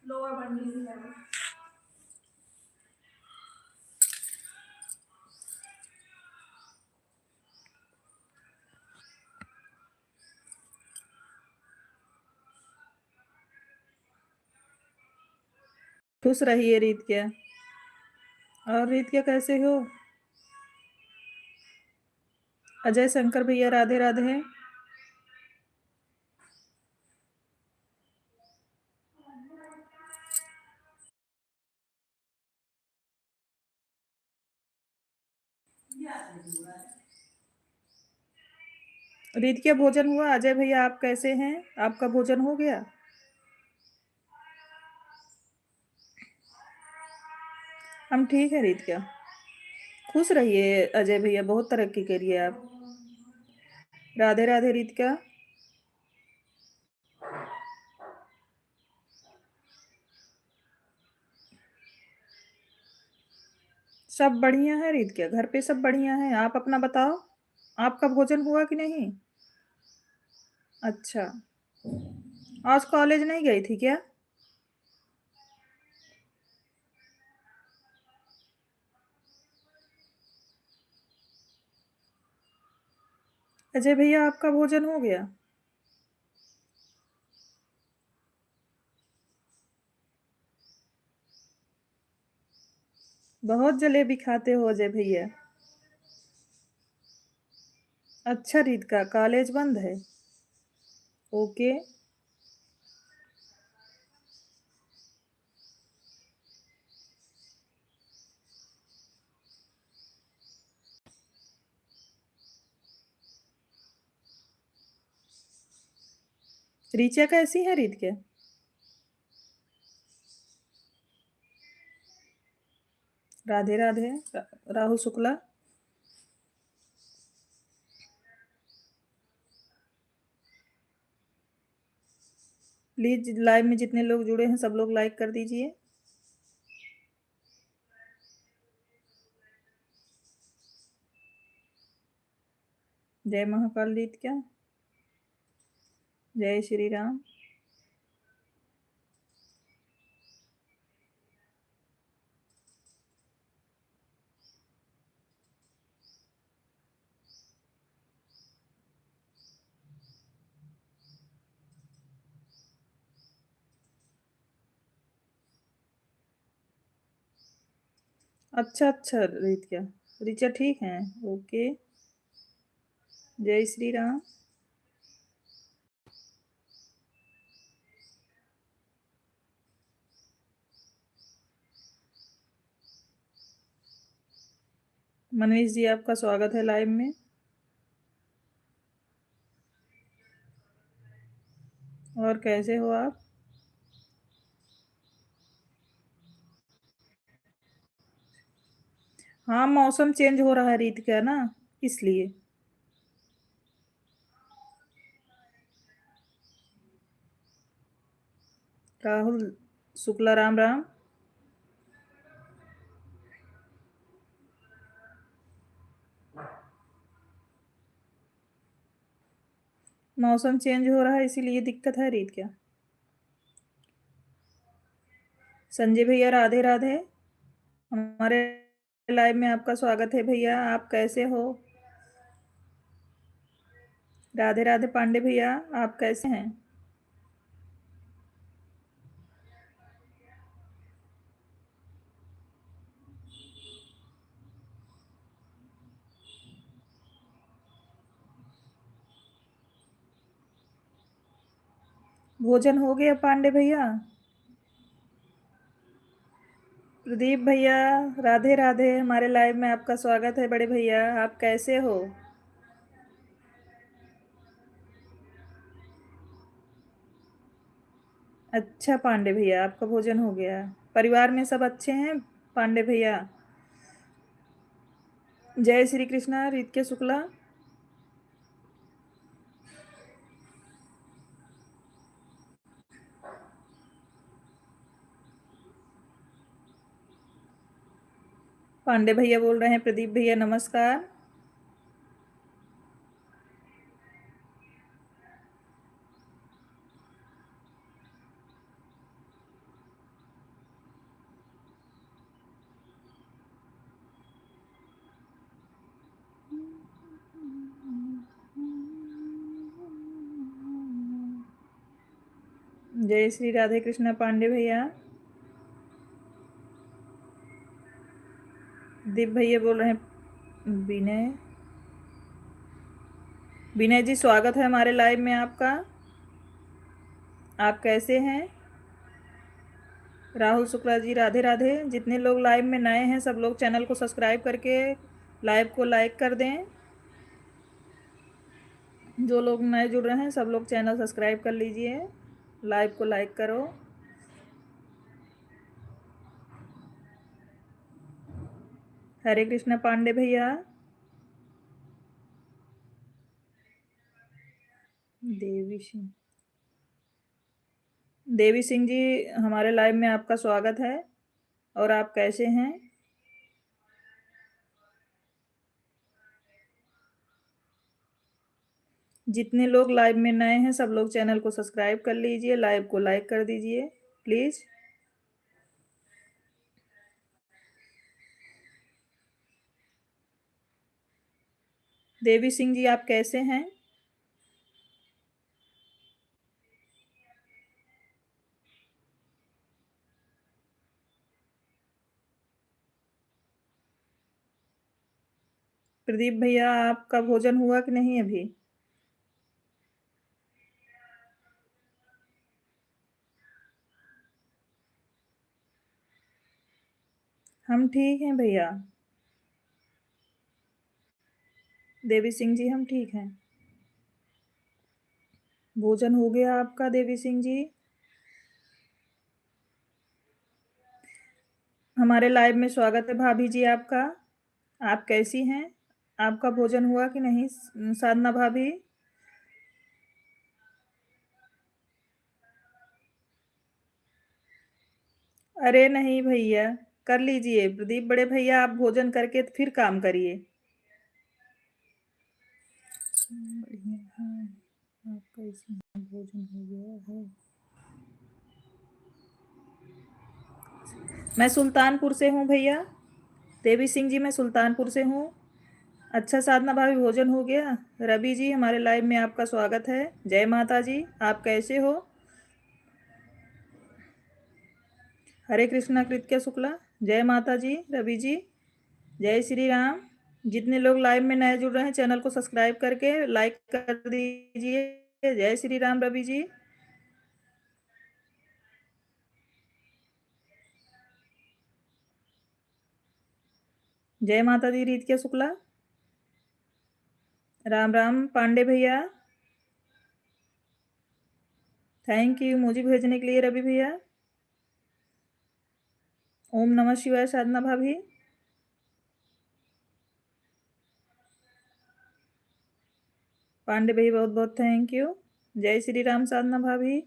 Lower बंडी ही है। खुश रहिए रीत क्या। और रीत क्या कैसे हो? अजय शंकर भैया राधे राधे। रीत क्या भोजन हुआ? अजय भैया आप कैसे हैं? आपका भोजन हो गया? हम ठीक है रीत क्या। खुश रहिए अजय भैया, बहुत तरक्की करिए आप। राधे राधे रीत क्या। सब बढ़िया है रीत क्या, घर पे सब बढ़िया है। आप अपना बताओ, आपका भोजन हुआ कि नहीं? अच्छा, आज कॉलेज नहीं गई थी क्या? अजय भैया आपका भोजन हो गया? बहुत जलेबी खाते हो अजय भैया। अच्छा रीत का, कॉलेज बंद है? ओके। रीचा कैसी है रीत के? राधे राधे राहुल शुक्ला। प्लीज लाइव में जितने लोग जुड़े हैं सब लोग लाइक कर दीजिए। जय महाकाल रीत क्या। जय श्री राम। अच्छा अच्छा रीत क्या, रीचा ठीक है। ओके। जय श्री राम। मनीष जी आपका स्वागत है लाइव में। और कैसे हो आप? हाँ, मौसम चेंज हो रहा है रीत क्या ना, इसलिए। राहुल शुक्ला राम राम। मौसम चेंज हो रहा है इसीलिए दिक्कत है रीत क्या। संजय भैया राधे राधे। हमारे लाइव में आपका स्वागत है भैया, आप कैसे हो? राधे राधे पांडे भैया, आप कैसे हैं? भोजन हो गया पांडे भैया? प्रदीप भैया राधे राधे, हमारे लाइव में आपका स्वागत है बड़े भैया, आप कैसे हो? अच्छा पांडे भैया आपका भोजन हो गया। परिवार में सब अच्छे हैं पांडे भैया? जय श्री कृष्णा रीत के शुक्ला। पांडे भैया बोल रहे हैं प्रदीप भैया नमस्कार। जय श्री राधे कृष्णा पांडे भैया। दीप भैया बोल रहे हैं। विनय विनय जी स्वागत है हमारे लाइव में आपका। आप कैसे हैं? राहुल शुक्ला जी राधे राधे। जितने लोग लाइव में नए हैं सब लोग चैनल को सब्सक्राइब करके लाइव को लाइक कर दें। जो लोग नए जुड़ रहे हैं सब लोग चैनल सब्सक्राइब कर लीजिए, लाइव को लाइक करो। हरे कृष्णा पांडे भैया। देवी सिंह जी हमारे लाइव में आपका स्वागत है। और आप कैसे हैं? जितने लोग लाइव में नए हैं सब लोग चैनल को सब्सक्राइब कर लीजिए, लाइव को लाइक कर दीजिए प्लीज। देवी सिंह जी आप कैसे हैं? प्रदीप भैया आपका भोजन हुआ कि नहीं अभी? हम ठीक हैं भैया। देवी सिंह जी हम ठीक हैं। भोजन हो गया आपका देवी सिंह जी? हमारे लाइव में स्वागत है भाभी जी आपका। आप कैसी हैं? आपका भोजन हुआ कि नहीं साधना भाभी? अरे नहीं भैया, कर लीजिए प्रदीप बड़े भैया, आप भोजन करके फिर काम करिए। बढ़िया है। आप कैसी हैं? भोजन हो गया है? मैं सुल्तानपुर से हूँ भैया। देवी सिंह जी मैं सुल्तानपुर से हूँ। अच्छा साधना भाभी भोजन हो गया? रवि जी हमारे लाइव में आपका स्वागत है। जय माता जी। आप कैसे हो? हरे कृष्णा कृत्या शुक्ला। जय माता जी रवि जी। जय श्री राम। जितने लोग लाइव में नए जुड़ रहे हैं चैनल को सब्सक्राइब करके लाइक कर दीजिए। जय श्री राम रवि जी। जय माता दी रीतिका शुक्ला। राम राम पांडे भैया। थैंक यू मुझे भेजने के लिए रवि भैया। ओम नमः शिवाय साधना भाभी। पांडे भाई बहुत बहुत थैंक यू। जय श्री राम साधना भाभी।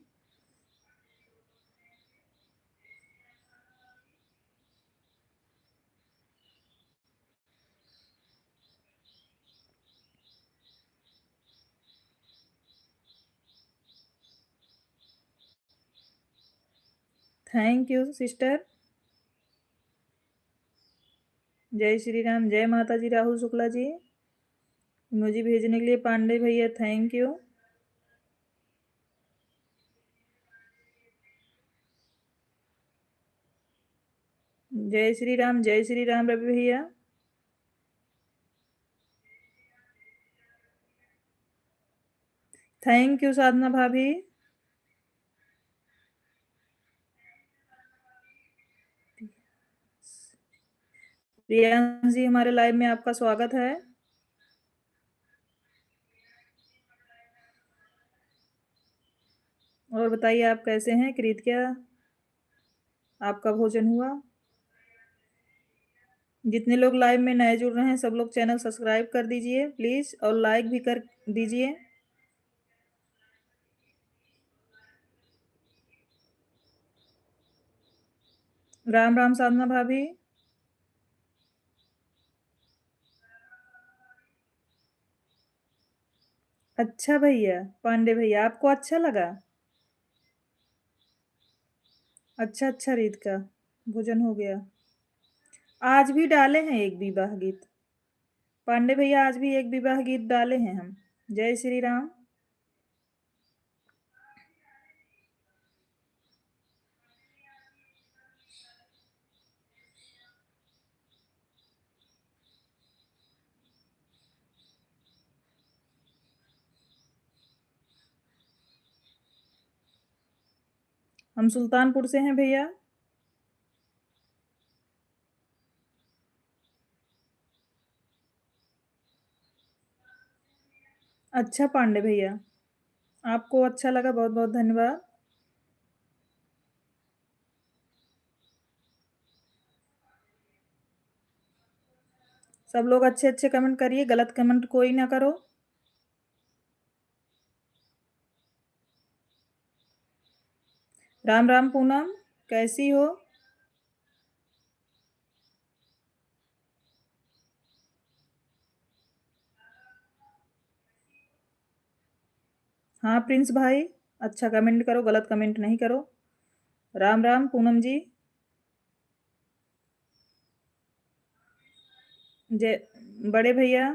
Thank you sister. जय श्री राम। जय माता जी राहुल शुक्ला जी। मुझे भेजने के लिए पांडे भैया थैंक यू। जय श्री राम रवि भैया। थैंक यू साधना भाभी। प्रियांश जी हमारे लाइव में आपका स्वागत है। और बताइए आप कैसे हैं? कृत क्या आपका भोजन हुआ? जितने लोग लाइव में नए जुड़ रहे हैं सब लोग चैनल सब्सक्राइब कर दीजिए प्लीज और लाइक भी कर दीजिए। राम राम साधना भाभी। अच्छा भैया पांडे भैया आपको अच्छा लगा? अच्छा अच्छा रीत का भोजन हो गया। आज भी डाले हैं एक विवाह गीत। पांडे भैया आज भी एक विवाह गीत डाले हैं हम। जय श्री राम। हम सुल्तानपुर से हैं भैया। अच्छा पांडे भैया, आपको अच्छा लगा, बहुत बहुत धन्यवाद। सब लोग अच्छे अच्छे कमेंट करिए, गलत कमेंट कोई ना करो। राम राम पूनम, कैसी हो? हाँ प्रिंस भाई, अच्छा कमेंट करो, गलत कमेंट नहीं करो। राम राम पूनम जी। जय बड़े भैया।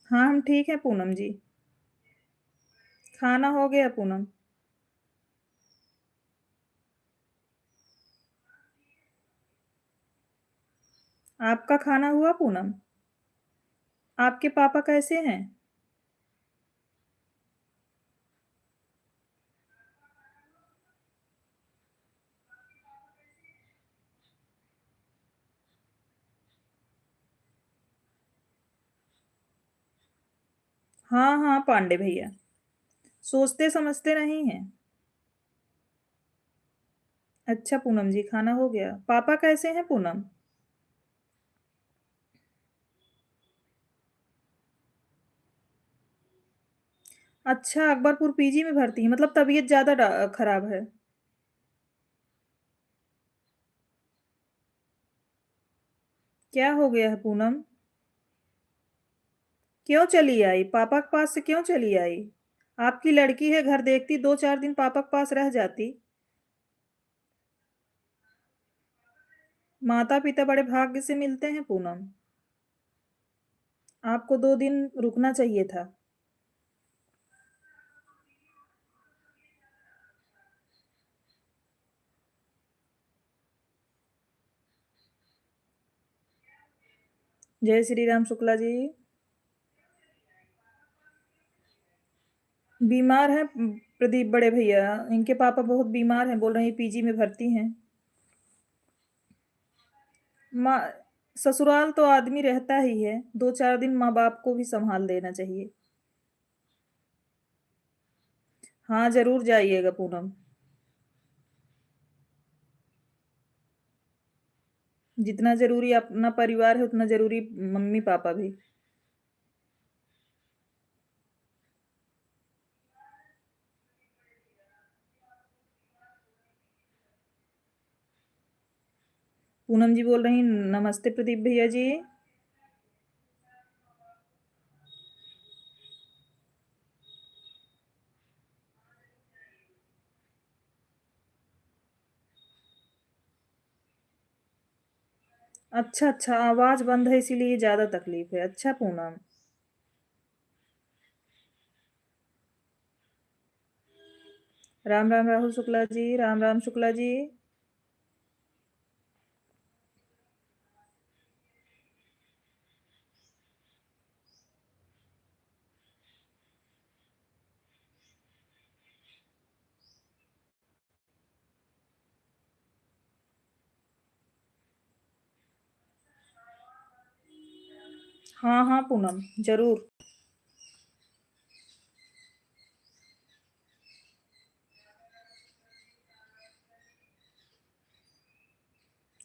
हाँ हम ठीक है पूनम जी। खाना हो गया पूनम। आपका खाना हुआ पूनम? आपके पापा कैसे हैं? हाँ हाँ पांडे भैया, सोचते समझते नहीं हैं। अच्छा पूनम जी, खाना हो गया। पापा कैसे हैं पूनम? अच्छा, अकबरपुर पीजी में भर्ती है, मतलब तबीयत ज्यादा खराब है। क्या हो गया है पूनम? क्यों चली आई? पापा के पास से क्यों चली आई? आपकी लड़की है, घर देखती, 2-4 दिन पापा के पास रह जाती। माता पिता बड़े भाग्य से मिलते हैं पूनम। आपको 2 दिन रुकना चाहिए था। जय श्री राम शुक्ला जी। बीमार है प्रदीप बड़े भैया, इनके पापा बहुत बीमार हैं, बोल रहे हैं पीजी में भर्ती हैं। माँ, ससुराल तो आदमी रहता ही है, 2-4 दिन माँ बाप को भी संभाल देना चाहिए। हाँ जरूर जाइएगा पूनम। जितना जरूरी अपना परिवार है उतना जरूरी मम्मी पापा भी। पूनम जी बोल रही, नमस्ते प्रदीप भैया जी। अच्छा अच्छा, आवाज बंद है इसीलिए ज्यादा तकलीफ है। अच्छा पूनम। राम राम राहुल शुक्ला जी, राम राम शुक्ला जी। हाँ हाँ पूनम, जरूर।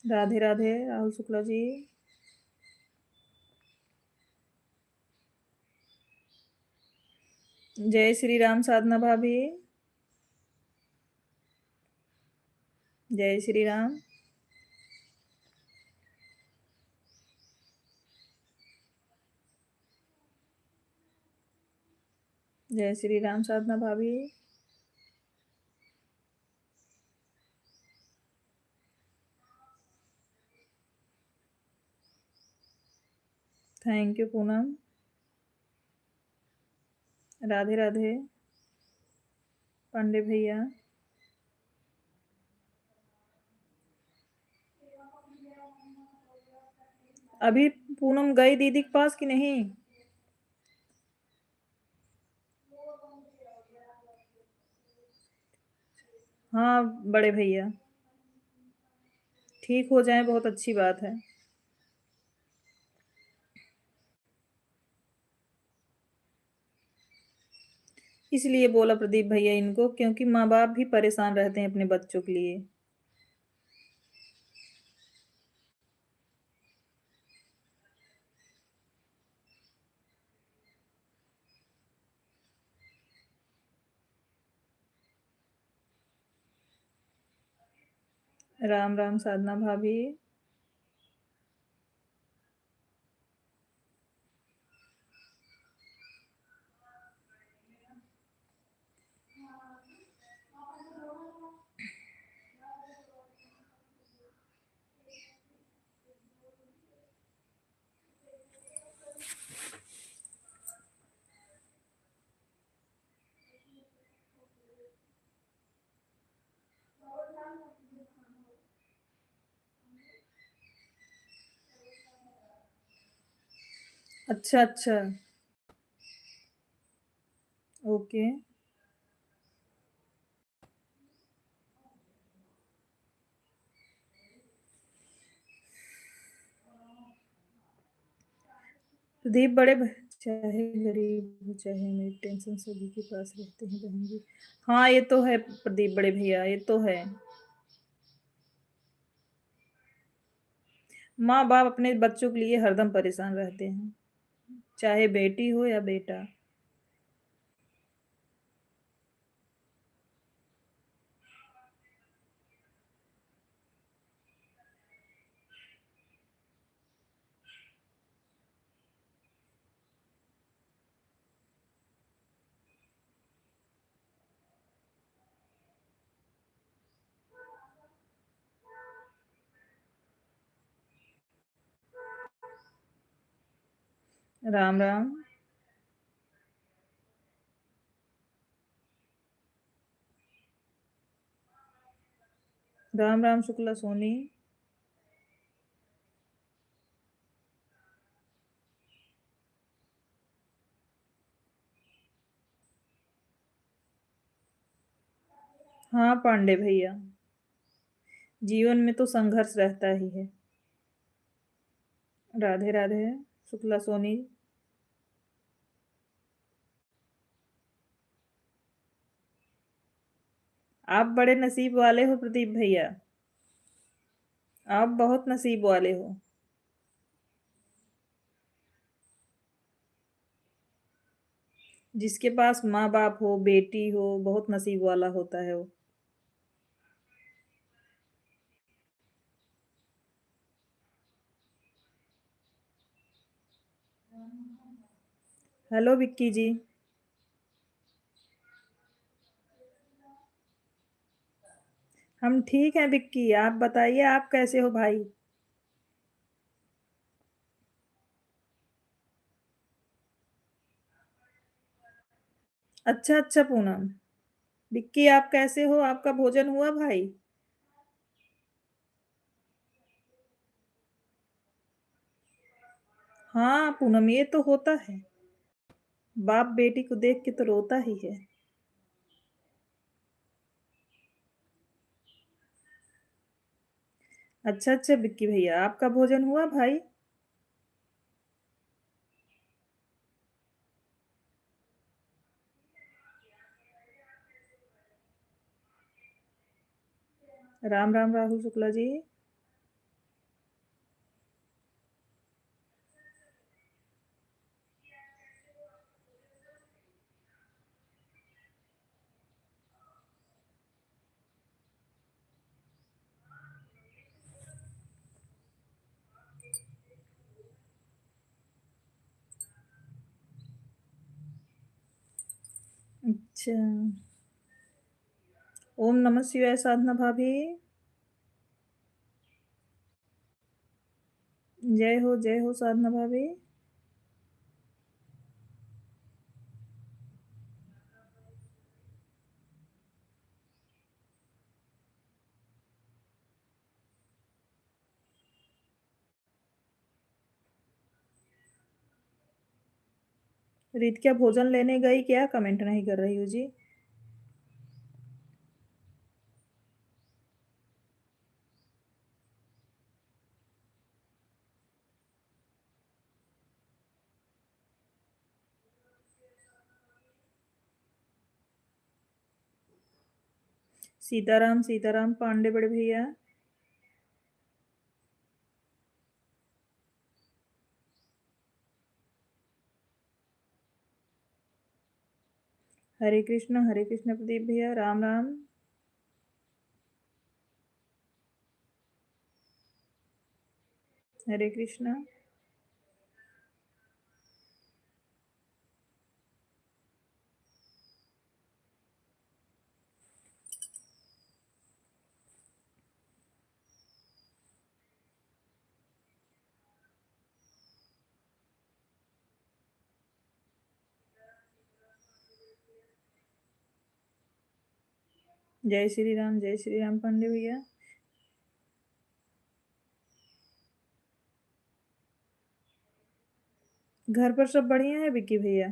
राधे राधे राहुल शुक्ला जी। जय श्री राम साधना भाभी। जय श्री राम। जय श्री राम साधना भाभी। Thank you Poonam. राधे राधे पांडे भैया। अभी पूनम गई दीदी के पास कि नहीं? हाँ बड़े भैया, ठीक हो जाए बहुत अच्छी बात है। इसलिए बोला प्रदीप भैया इनको, क्योंकि माँ बाप भी परेशान रहते हैं अपने बच्चों के लिए। राम राम साधना भाभी। अच्छा अच्छा। ओके। प्रदीप चाहे गरीब हो चाहे अमीर, टेंशन सभी के पास रहते हैं बहन जी। हाँ ये तो है प्रदीप बड़े भैया, ये तो है। माँ बाप अपने बच्चों के लिए हरदम परेशान रहते हैं, चाहे बेटी हो या बेटा। राम राम। राम राम शुक्ला सोनी। हाँ पांडे भैया, जीवन में तो संघर्ष रहता ही है। राधे राधे शुक्ला सोनी। आप बड़े नसीब वाले हो प्रदीप भैया, आप बहुत नसीब वाले हो। जिसके पास माँ बाप हो, बेटी हो, बहुत नसीब वाला होता है वो। हेलो विक्की जी। हम ठीक हैं विक्की, आप बताइए आप कैसे हो भाई। अच्छा अच्छा पूनम। विक्की आप कैसे हो, आपका भोजन हुआ भाई। हाँ पूनम ये तो होता है, बाप बेटी को देख के तो रोता ही है। अच्छा अच्छा विक्की भैया, आपका भोजन हुआ भाई। राम राम राहुल शुक्ला जी। अच्छा। ओम नमः शिवाय साधना भाभी। जय हो साधना भाभी। रीत क्या भोजन लेने गई क्या, कमेंट नहीं कर रही हो जी। सीताराम सीताराम पांडे बड़े भैया। हरे कृष्ण प्रदीप भैया, राम राम। हरे कृष्णा। जय श्री राम पांडे भैया। घर पर सब बढ़िया है विक्की भैया।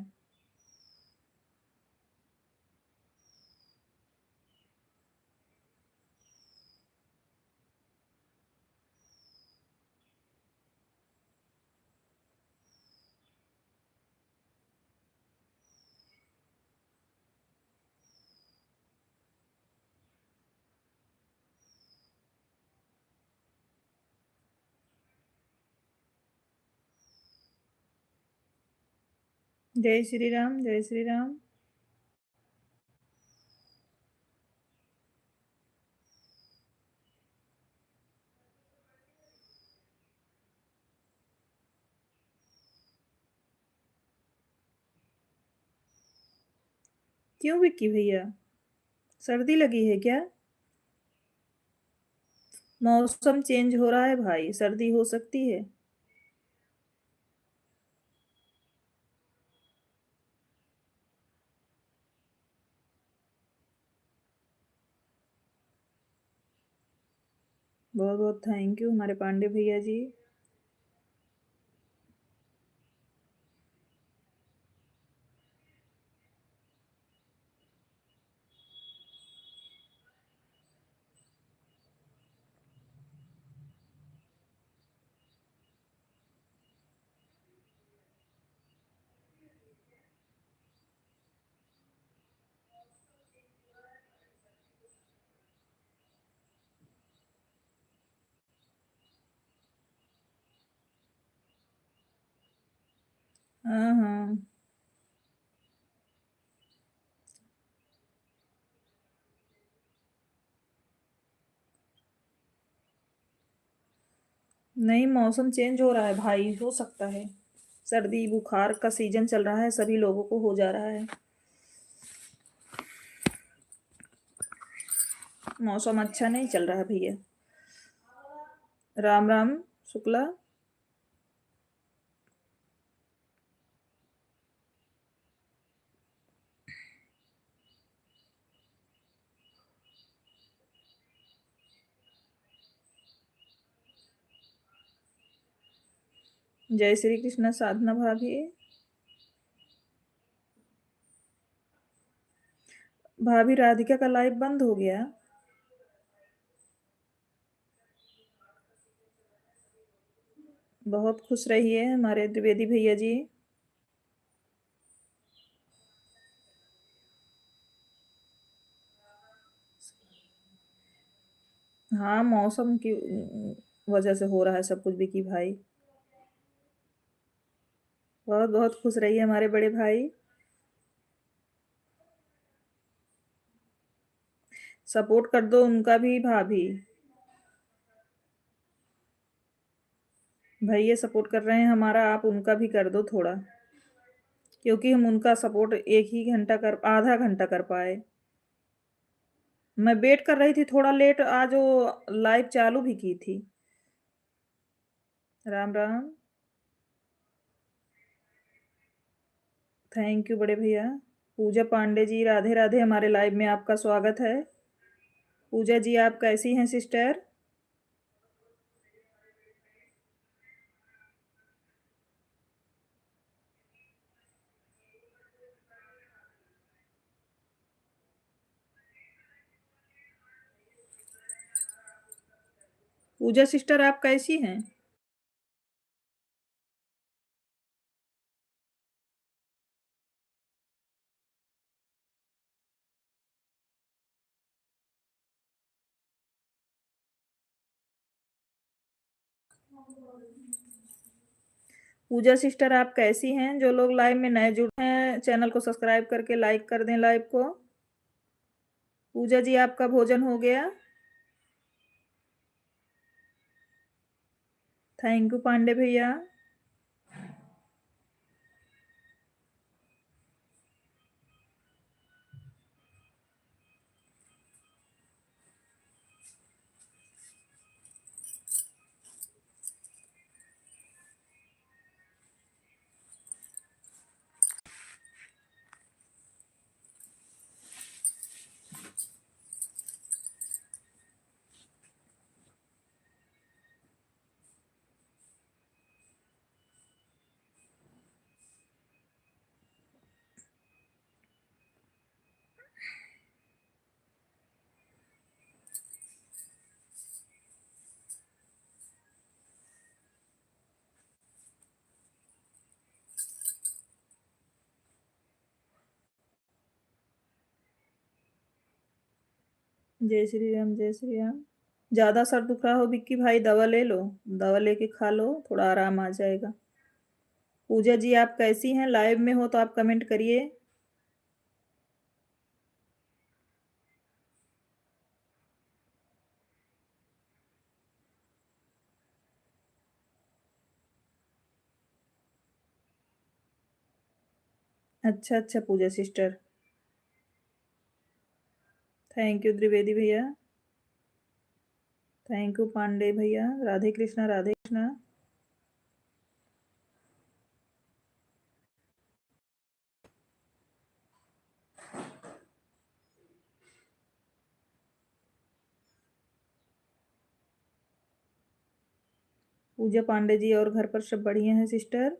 जय श्री राम, जय श्री राम। क्यों विक्की भैया, सर्दी लगी है क्या? मौसम चेंज हो रहा है भाई, सर्दी हो सकती है। बहुत बहुत थैंक यू हमारे पांडे भैया जी। हाँ हाँ। नहीं, मौसम चेंज हो रहा है भाई, हो सकता है। सर्दी बुखार का सीजन चल रहा है, सभी लोगों को हो जा रहा है। मौसम अच्छा नहीं चल रहा है भैया। राम राम शुक्ला। जय श्री कृष्ण साधना भाभी। भाभी राधिका का लाइव बंद हो गया। बहुत खुश रहिए हमारे द्विवेदी भैया जी। हाँ, मौसम की वजह से हो रहा है सब कुछ विकी भाई। बहुत बहुत खुश रहिए हमारे बड़े भाई। सपोर्ट कर दो उनका भी भाभी। भैया सपोर्ट कर रहे हैं हमारा, आप उनका भी कर दो थोड़ा। क्योंकि हम उनका सपोर्ट एक ही घंटा कर, आधा घंटा कर पाए। मैं वेट कर रही थी, थोड़ा लेट आज वो लाइव चालू भी की थी। राम राम। थैंक यू बड़े भैया। पूजा पांडे जी, राधे राधे, हमारे लाइव में आपका स्वागत है। पूजा जी आप कैसी हैं सिस्टर? पूजा सिस्टर आप कैसी हैं? पूजा सिस्टर आप कैसी हैं? जो लोग लाइव में नए जुड़े हैं चैनल को सब्सक्राइब करके लाइक कर दें लाइव को। पूजा जी आपका भोजन हो गया? थैंक यू पांडे भैया। जय श्री राम, जय श्री राम। ज़्यादा सर दुख रहा हो विक्की भाई, दवा ले लो, दवा लेके खा लो, थोड़ा आराम आ जाएगा। पूजा जी आप कैसी हैं? लाइव में हो तो आप कमेंट करिए। अच्छा अच्छा पूजा सिस्टर, थैंक यू त्रिवेदी भैया, थैंक यू पांडे भैया। राधे कृष्णा, राधे कृष्णा। पूजा पांडे जी और घर पर सब बढ़िया हैं sister?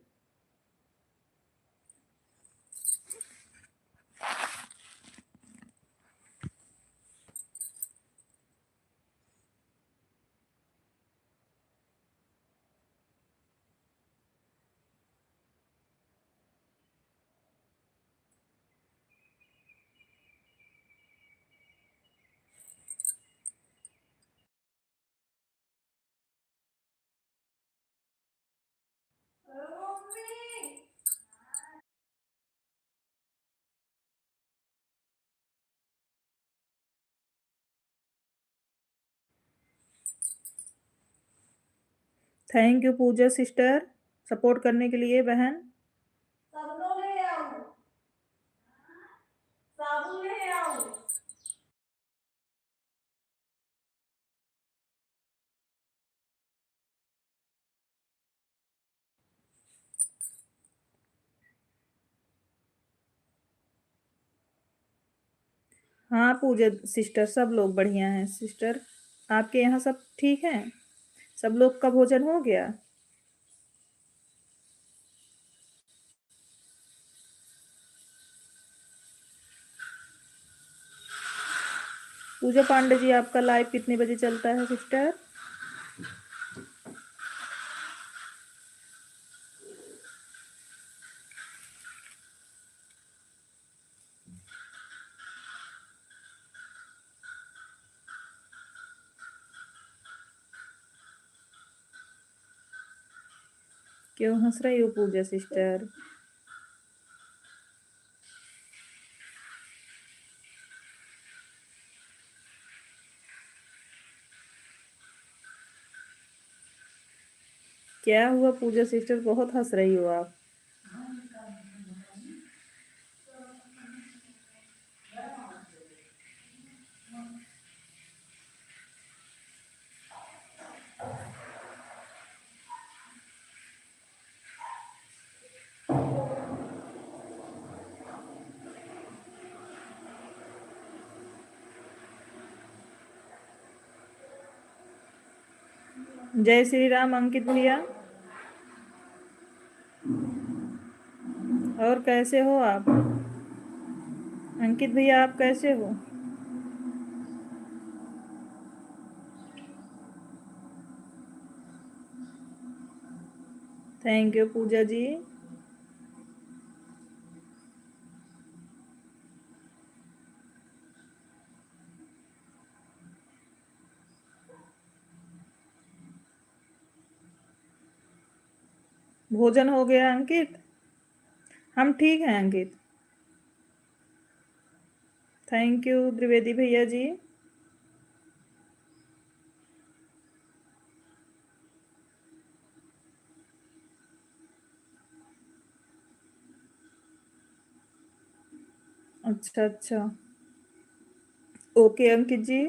Thank you Puja sister, support करने के लिए बहन। हाँ पूजा सिस्टर सब लोग बढ़िया हैं सिस्टर। आपके यहाँ सब ठीक हैं? सब लोग का भोजन हो गया? पूजा पांडे जी आपका लाइव कितने बजे चलता है सिस्टर? क्यों हंस रही हो पूजा सिस्टर? क्या हुआ पूजा सिस्टर, बहुत हंस रही हो आप? जय श्री राम अंकित भैया, और कैसे हो आप? अंकित भैया आप कैसे हो? थैंक यू पूजा जी। भोजन हो गया अंकित? हम ठीक हैं अंकित। थैंक यू त्रिवेदी भैया जी। अच्छा अच्छा, ओके अंकित जी।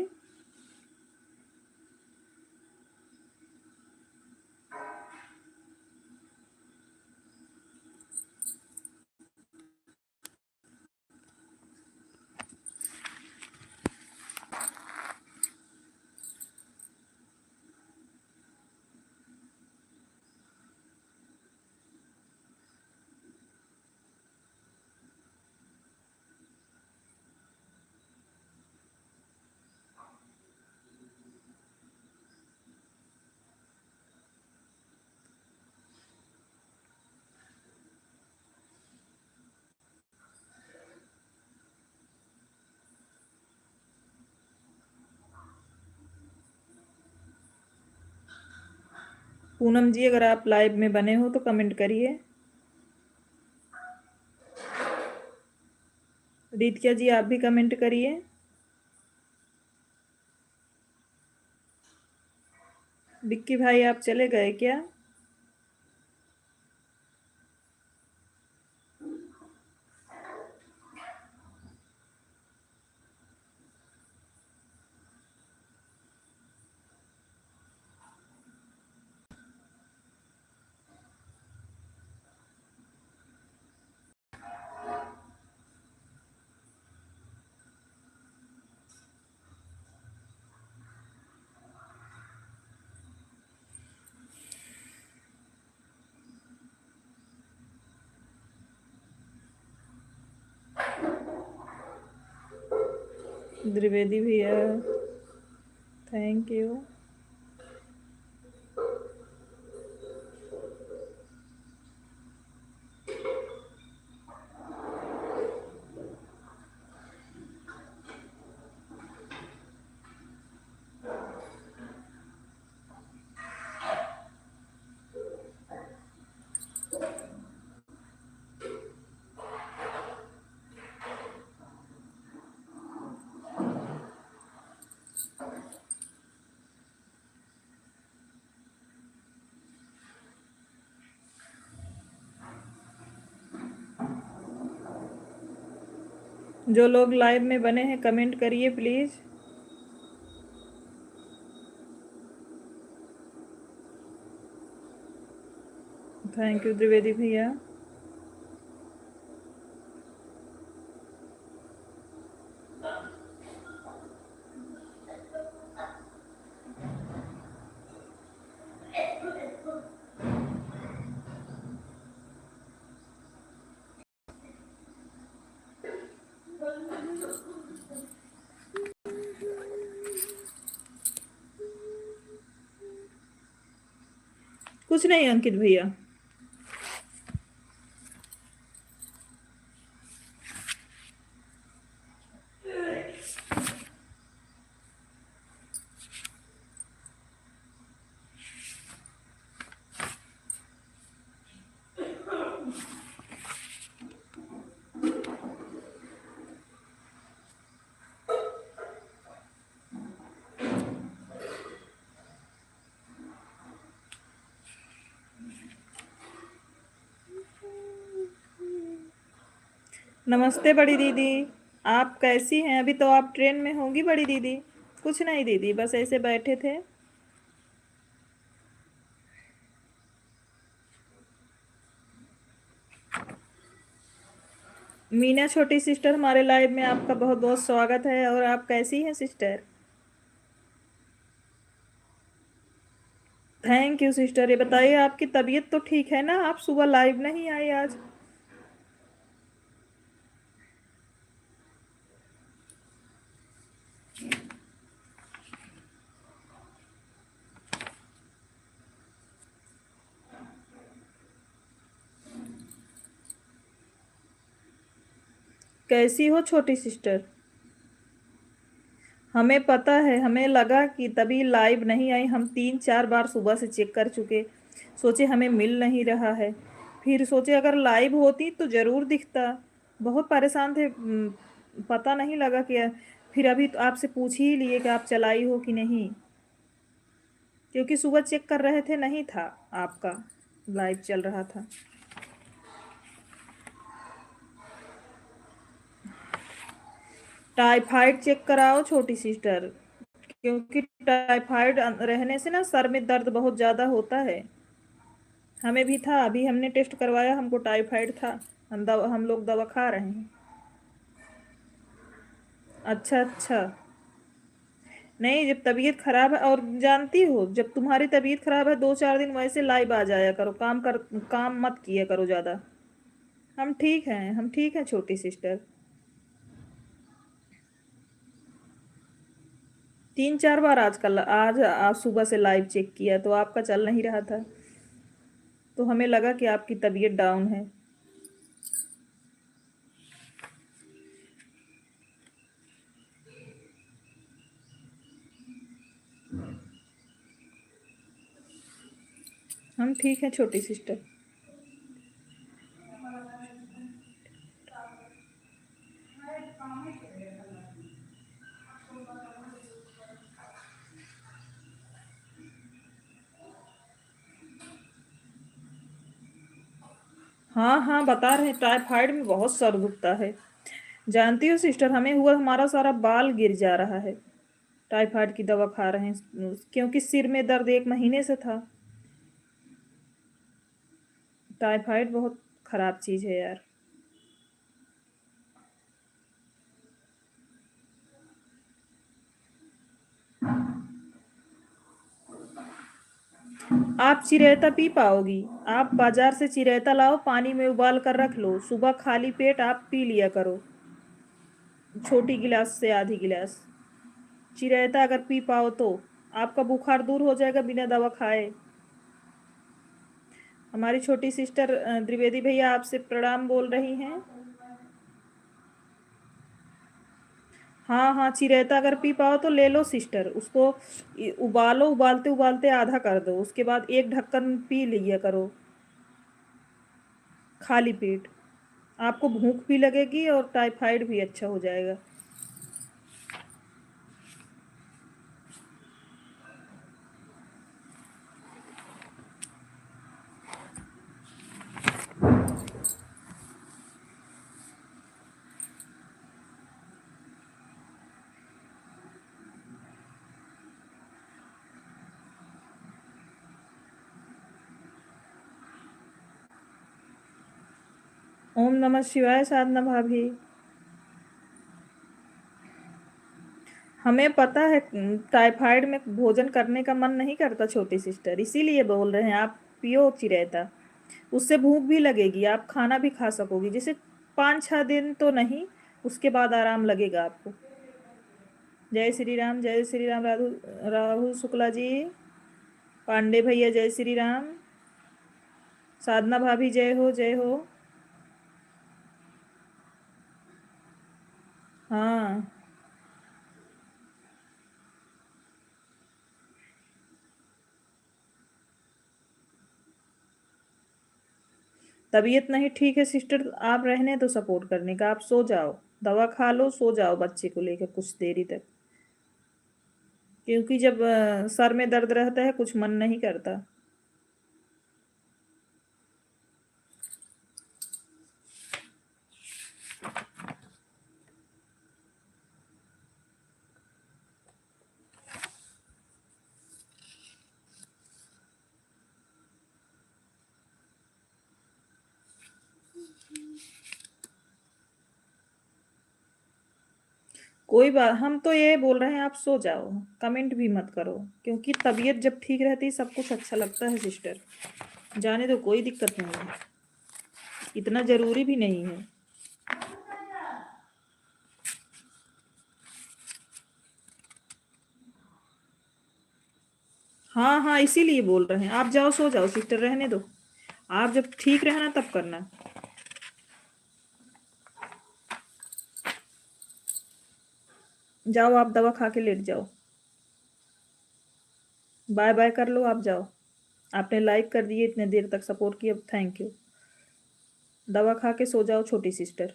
पूनम जी अगर आप लाइव में बने हो तो कमेंट करिए। रितिका जी आप भी कमेंट करिए। विक्की भाई आप चले गए क्या? त्रिवेदी भैया थैंक यू। जो लोग लाइव में बने हैं कमेंट करिए प्लीज़। थैंक यू त्रिवेदी भैया। कुछ नहीं अंकित भैया। नमस्ते बड़ी दीदी, आप कैसी हैं? अभी तो आप ट्रेन में होंगी बड़ी दीदी। कुछ नहीं दीदी, बस ऐसे बैठे थे। मीना छोटी सिस्टर हमारे लाइव में आपका बहुत बहुत स्वागत है। और आप कैसी हैं सिस्टर? Thank you sister. ये बताइए आपकी तबीयत तो ठीक है ना? आप सुबह लाइव नहीं आई आज। कैसी हो छोटी सिस्टर? हमें पता है, हमें लगा कि तभी लाइव नहीं आई। हम 3-4 बार सुबह से चेक कर चुके, सोचे हमें मिल नहीं रहा है। फिर सोचे अगर लाइव होती तो ज़रूर दिखता। बहुत परेशान थे, पता नहीं लगा कि फिर अभी तो आपसे पूछ ही लिए कि आप चलाई हो कि नहीं, क्योंकि सुबह चेक कर रहे थे, नहीं था आपका, लाइव चल रहा था। टाइफाइड चेक कराओ छोटी सिस्टर, क्योंकि टाइफाइड रहने से ना सर में दर्द बहुत ज़्यादा होता है। हमें भी था, अभी हमने टेस्ट करवाया, हमको टाइफाइड था। हम लोग दवा खा रहे हैं। अच्छा अच्छा। नहीं, जब तबीयत खराब है, और जानती हो जब तुम्हारी तबीयत खराब है 2-4 दिन वैसे लाइव आ जाया करो, काम मत किया करो ज़्यादा। हम ठीक हैं, हम ठीक हैं छोटी सिस्टर। 3-4 बार आज सुबह से लाइव चेक किया तो आपका चल नहीं रहा था, तो हमें लगा कि आपकी तबीयत डाउन है। हम ठीक हैं छोटी सिस्टर। हाँ हाँ, बता रहे हैं, टाइफाइड में बहुत सर दुखता है। जानती हो सिस्टर, हमें हुआ हमारा सारा बाल गिर जा रहा है। टाइफाइड की दवा खा रहे हैं, क्योंकि सिर में दर्द 1 महीने से था। टाइफाइड बहुत खराब चीज़ है यार। आप चिरायता पी पाओगी? आप बाजार से चिरायता लाओ, पानी में उबाल कर रख लो, सुबह खाली पेट आप पी लिया करो, छोटी गिलास से आधी गिलास चिरायता अगर पी पाओ तो आपका बुखार दूर हो जाएगा बिना दवा खाए। हमारी छोटी सिस्टर द्विवेदी भैया आपसे प्रणाम बोल रही हैं। हाँ हाँ, चिरायता अगर पी पाओ तो ले लो सिस्टर, उसको उबालो, उबालते उबालते आधा कर दो, उसके बाद एक ढक्कन पी लिया करो खाली पेट। आपको भूख भी लगेगी और टाइफाइड भी अच्छा हो जाएगा। ओम नमः शिवाय साधना भाभी। हमें पता है, टाइफाइड में भोजन करने का मन नहीं करता छोटी सिस्टर, इसीलिए बोल रहे हैं आप पियो चिरेता। उससे भूख भी लगेगी, आप खाना भी खा सकोगी, जैसे 5-6 दिन तो नहीं, उसके बाद आराम लगेगा आपको। जय श्री राम, जय श्री राम। राहुल शुक्ला जी, पांडे भैया जय श्री राम, साधना भाभी जय हो जय हो। हाँ, तबीयत नहीं ठीक है सिस्टर, आप रहने दो सपोर्ट करने का, आप सो जाओ, दवा खा लो, सो जाओ बच्चे को लेकर कुछ देरी तक, क्योंकि जब सर में दर्द रहता है कुछ मन नहीं करता। कोई बात, हम तो ये बोल रहे हैं आप सो जाओ, कमेंट भी मत करो, क्योंकि तबीयत जब ठीक रहती है सब कुछ अच्छा लगता है सिस्टर। जाने दो, कोई दिक्कत नहीं है, इतना ज़रूरी भी नहीं है। हाँ हाँ, इसीलिए बोल रहे हैं, आप जाओ सो जाओ सिस्टर, रहने दो, आप जब ठीक रहना तब करना। जाओ, आप दवा खा के लेट जाओ, बाय बाय कर लो, आप जाओ। आपने लाइक कर दिए, इतने देर तक सपोर्ट किया, थैंक यू। दवा खा के सो जाओ छोटी सिस्टर।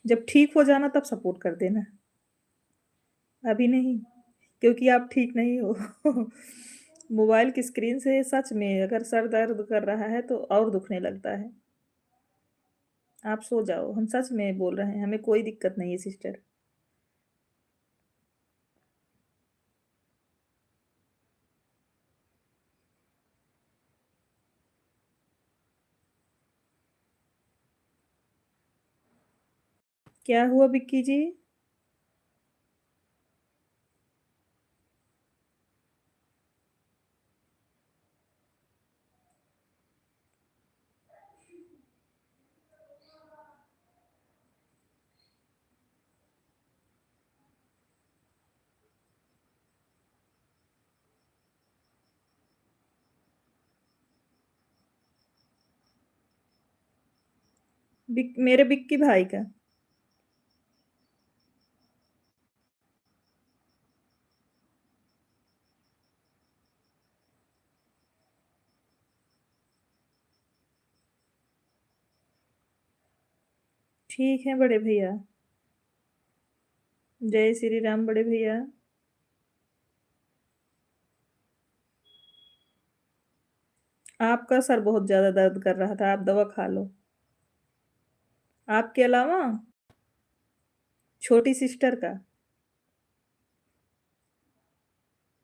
जब ठीक हो जाना तब सपोर्ट कर देना, अभी नहीं, क्योंकि आप ठीक नहीं हो। मोबाइल की स्क्रीन से सच में अगर सर दर्द कर रहा है तो और दुखने लगता है। आप सो जाओ, हम सच में बोल रहे हैं, हमें कोई दिक्कत नहीं है सिस्टर। क्या हुआ विक्की जी? मेरे विक्की भाई का। ठीक है बड़े भैया। जय श्री राम बड़े भैया। आपका सर बहुत ज्यादा दर्द कर रहा था, आप दवा खा लो। आपके अलावा छोटी सिस्टर का,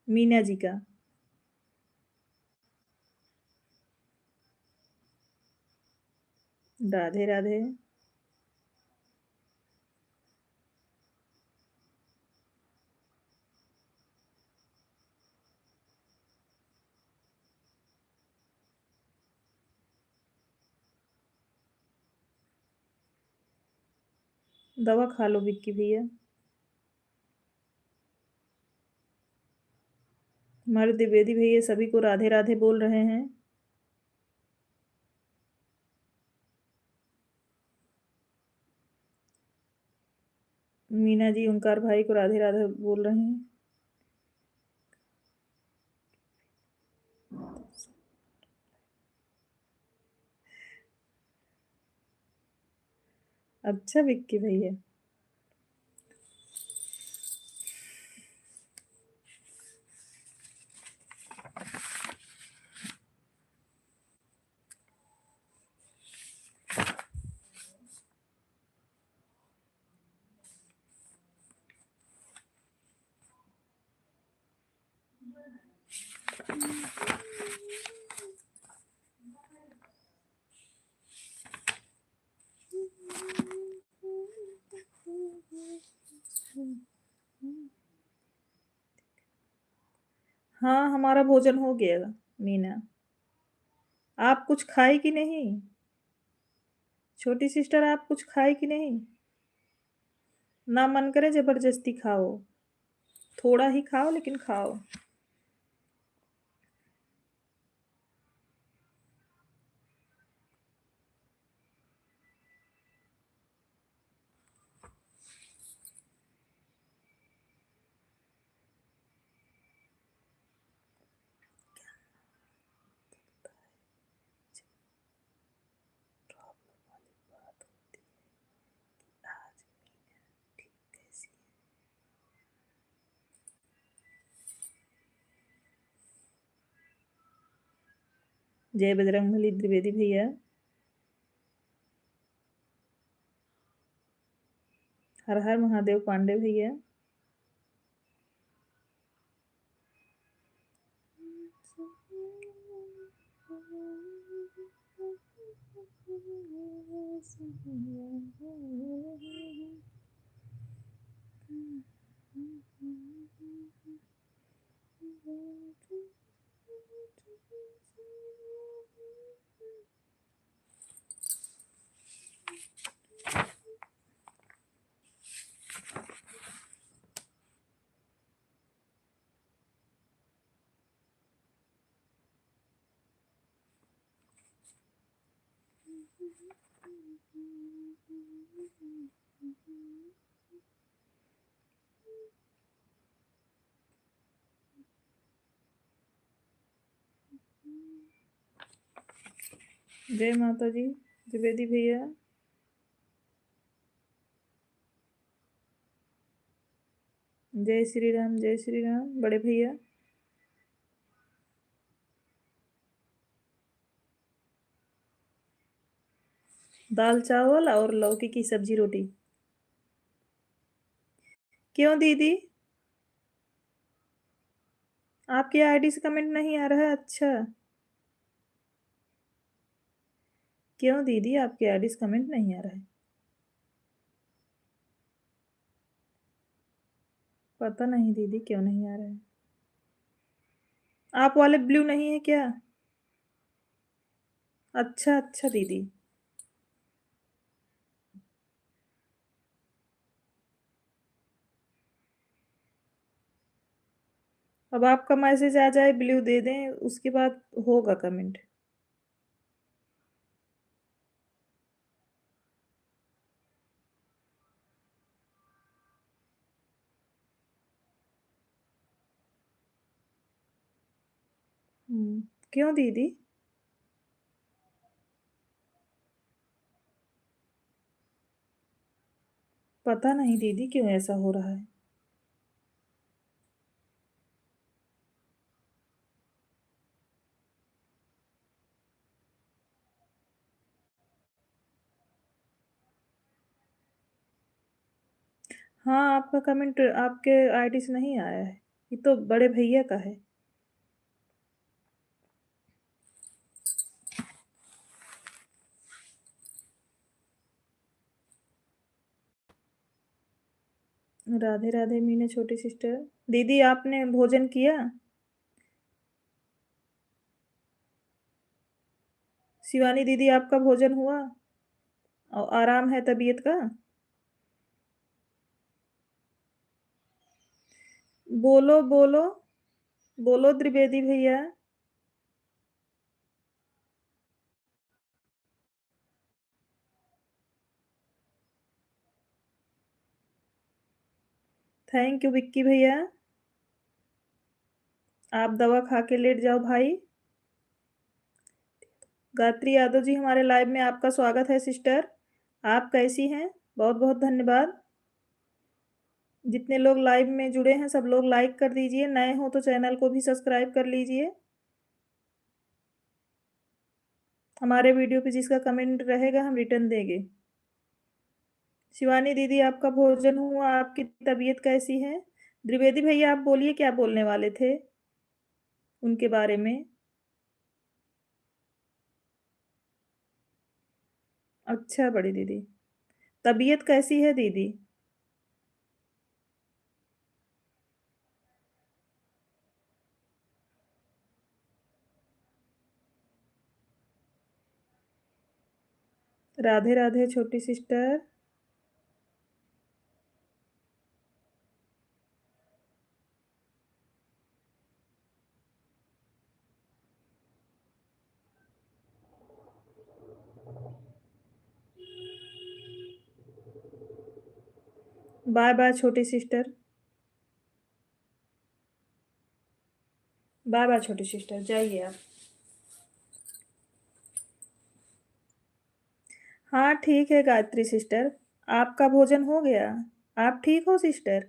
मीना जी का। राधे राधे। दवा खा लो विक्की भैया। हमारे द्विवेदी भैया सभी को राधे राधे बोल रहे हैं। मीना जी ओंकार भाई को राधे राधे बोल रहे हैं। अच्छा विक्की भैया। हाँ हमारा भोजन हो गया मीना। आप कुछ खाई कि नहीं? छोटी सिस्टर आप कुछ खाई कि नहीं? ना मन करे जबरदस्ती खाओ, थोड़ा ही खाओ लेकिन खाओ। जय बजरंगबली द्विवेदी भैया। हर हर महादेव पांडे भैया। जय माता जी द्विवेदी भैया। जय श्री राम, जय श्री राम बड़े भैया। दाल चावल और लौकी की सब्जी रोटी। क्यों दीदी, आपकी आईडी से कमेंट नहीं आ रहा है? अच्छा, क्यों दीदी आपकी आईडी से कमेंट नहीं आ रहा है? पता नहीं दीदी क्यों नहीं आ रहा है। आप वाले ब्लू नहीं है क्या? अच्छा अच्छा दीदी। अब आपका मैसेज आ जाए ब्लू दे दें, उसके बाद होगा कमेंट। क्यों दीदी? पता नहीं दीदी क्यों ऐसा हो रहा है। हाँ, आपका कमेंट आपके आईडी से नहीं आया है, ये तो बड़े भैया का है। राधे राधे मीना छोटी सिस्टर। दीदी आपने भोजन किया? शिवानी दीदी आपका भोजन हुआ और आराम है तबीयत का? बोलो बोलो, बोलो त्रिवेदी भैया। थैंक यू विक्की भैया। आप दवा खा के लेट जाओ भाई। गायत्री यादव जी हमारे लाइव में आपका स्वागत है सिस्टर। आप कैसी हैं? बहुत बहुत धन्यवाद। जितने लोग लाइव में जुड़े हैं सब लोग लाइक कर दीजिए, नए हो तो चैनल को भी सब्सक्राइब कर लीजिए। हमारे वीडियो पे जिसका कमेंट रहेगा हम रिटर्न देंगे। शिवानी दीदी आपका भोजन हुआ, आपकी तबीयत कैसी है? द्विवेदी भैया आप बोलिए क्या बोलने वाले थे उनके बारे में? अच्छा बड़ी दीदी, तबीयत कैसी है दीदी? राधे राधे छोटी सिस्टर। बाय बाय छोटी सिस्टर। बाय बाय छोटी सिस्टर, जाइए आप। हाँ ठीक है गायत्री सिस्टर, आपका भोजन हो गया? आप ठीक हो सिस्टर?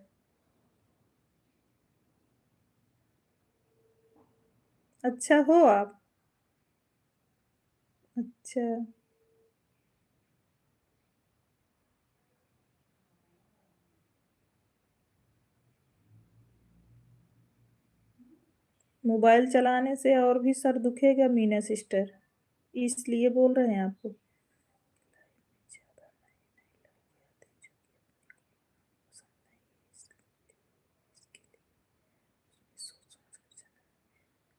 अच्छा हो आप? अच्छा। मोबाइल चलाने से और भी सर दुखेगा मीना सिस्टर, इसलिए बोल रहे हैं आपको।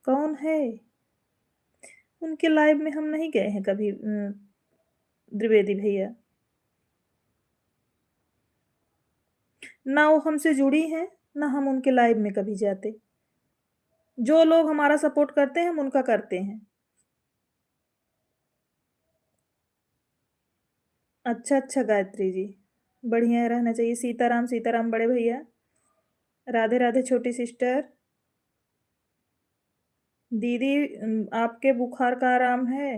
कौन है? उनके लाइव में हम नहीं गए हैं कभी द्विवेदी भैया। ना वो हमसे जुड़ी हैं, ना हम उनके लाइव में कभी जाते। जो लोग हमारा सपोर्ट करते हैं हम उनका करते हैं। अच्छा, अच्छा गायत्री जी। बढ़िया रहना चाहिए। सीताराम, सीताराम बड़े भैया। राधे, राधे छोटी सिस्टर। दीदी आपके बुखार का आराम है?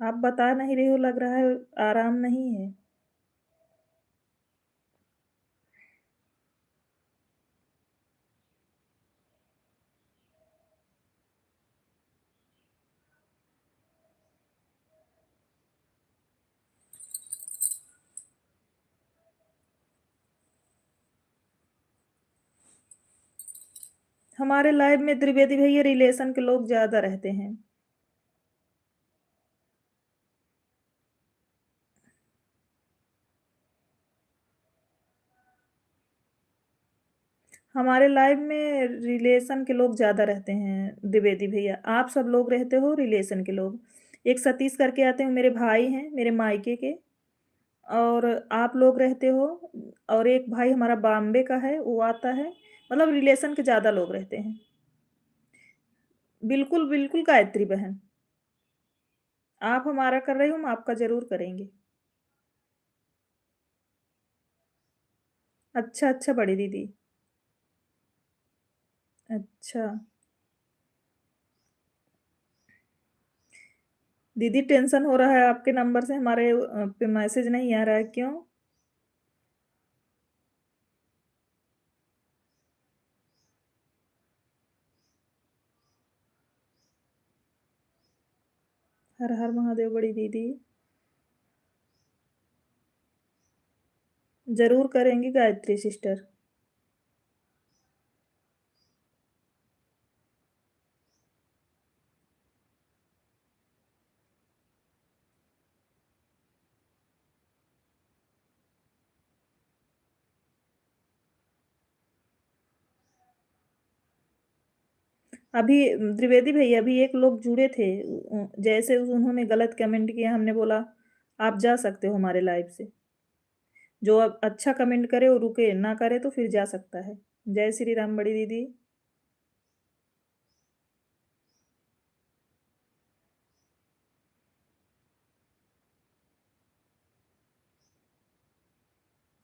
आप बता नहीं रहे हो, लग रहा है आराम नहीं है। हमारे लाइव में त्रिवेदी भैया रिलेशन के लोग ज़्यादा रहते हैं। हमारे लाइव में रिलेशन के लोग ज़्यादा रहते हैं द्विवेदी भैया। आप सब लोग रहते हो रिलेशन के लोग। एक सतीश करके आते हैं, मेरे भाई हैं, मेरे मायके के। और आप लोग रहते हो। और एक भाई हमारा बॉम्बे का है, वो आता है। मतलब रिलेशन के ज़्यादा लोग रहते हैं। बिल्कुल, बिल्कुल गायत्री बहन। आप हमारा कर रही हो, हम आपका ज़रूर करेंगे। अच्छा, अच्छा बड़ी दीदी। अच्छा। दीदी टेंशन हो रहा है आपके नंबर से हमारे पे मैसेज नहीं आ रहा है, क्यों? हर हर महादेव बड़ी दीदी। ज़रूर करेंगी गायत्री सिस्टर। अभी त्रिवेदी भैया अभी एक लोग जुड़े थे, जैसे उन्होंने गलत कमेंट किया, हमने बोला आप जा सकते हो हमारे लाइव से। जो अब अच्छा कमेंट करे वो रुके, ना करे तो फिर जा सकता है। जय श्री राम बड़ी दीदी।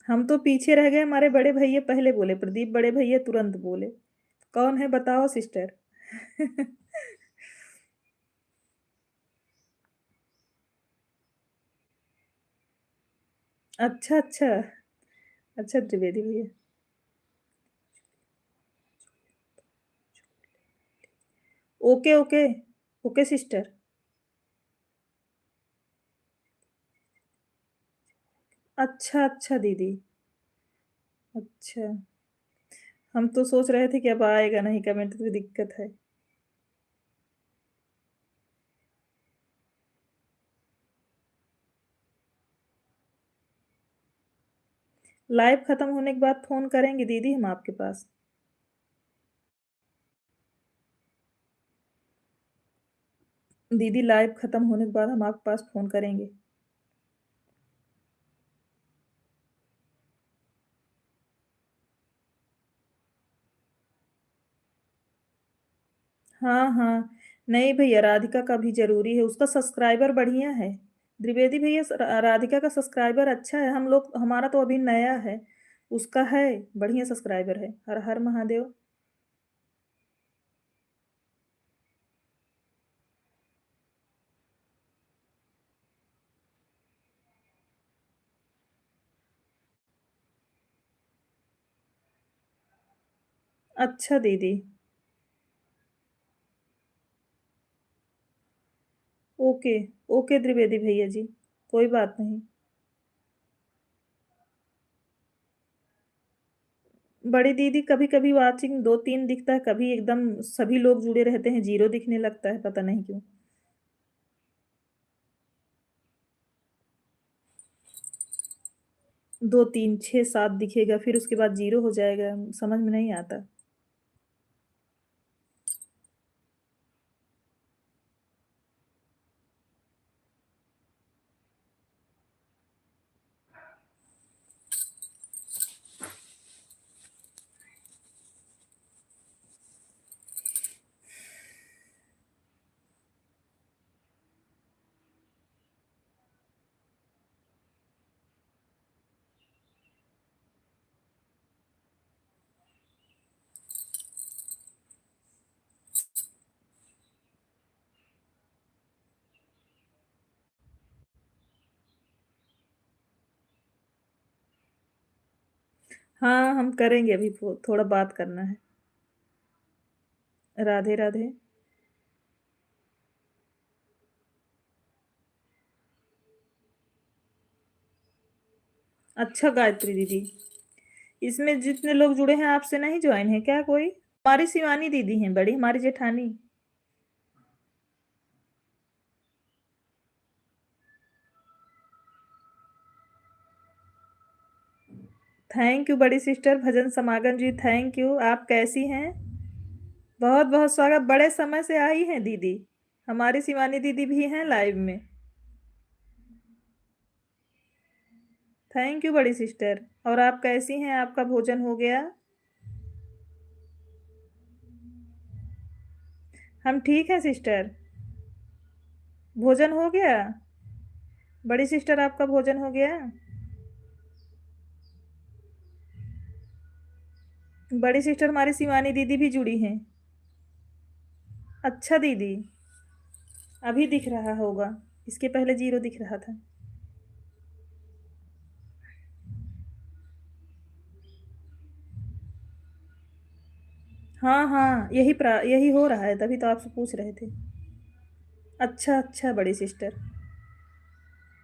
हम तो पीछे रह गए, हमारे बड़े भैया पहले बोले, प्रदीप बड़े भैया तुरंत बोले। कौन है बताओ सिस्टर। अच्छा, अच्छा। अच्छा त्रिवेदी भैया। Okay, okay. Okay sister. अच्छा, अच्छा दीदी। अच्छा। हम तो सोच रहे थे कि अब आएगा नहीं कमेंट, तो दिक्कत है। लाइव खत्म होने के बाद फोन करेंगे दीदी हम आपके पास। दीदी लाइव खत्म होने के बाद हम आपके पास फोन करेंगे। हाँ, हाँ। नहीं भैया, राधिका का भी ज़रूरी है, उसका सब्सक्राइबर बढ़िया है। द्विवेदी भैया राधिका का सब्सक्राइबर अच्छा है, हम लोग हमारा तो अभी नया है। उसका है, बढ़िया सब्सक्राइबर है। हर हर महादेव। अच्छा दीदी। ओके। ओके त्रिवेदी भैया जी। कोई बात नहीं। बड़ी दीदी कभी कभी वाचिंग 2-3 दिखता है, कभी एकदम सभी लोग जुड़े रहते हैं, जीरो दिखने लगता है, पता नहीं क्यों। 2 3 6 7 दिखेगा, फिर उसके बाद जीरो हो जाएगा, समझ में नहीं आता। हाँ, हम करेंगे अभी थोड़ा बात करना है। राधे राधे। अच्छा गायत्री दीदी, इसमें जितने लोग जुड़े हैं आपसे नहीं ज्वाइन है क्या कोई? हमारी शिवानी दीदी हैं बड़ी, हमारी जेठानी। थैंक यू बड़ी सिस्टर भजन समागम जी, थैंक यू। आप कैसी हैं? बहुत बहुत स्वागत, बड़े समय से आई हैं दीदी। हमारी शिवानी दीदी भी हैं लाइव में। थैंक यू बड़ी सिस्टर। और आप कैसी हैं? आपका भोजन हो गया? हम ठीक हैं सिस्टर। भोजन हो गया? बड़ी सिस्टर आपका भोजन हो गया? बड़ी सिस्टर हमारी शिवानी दीदी भी जुड़ी हैं। अच्छा दीदी, अभी दिख रहा होगा, इसके पहले जीरो दिख रहा था। हाँ हाँ, यही हो रहा है, तभी तो आपसे पूछ रहे थे। अच्छा अच्छा बड़ी सिस्टर।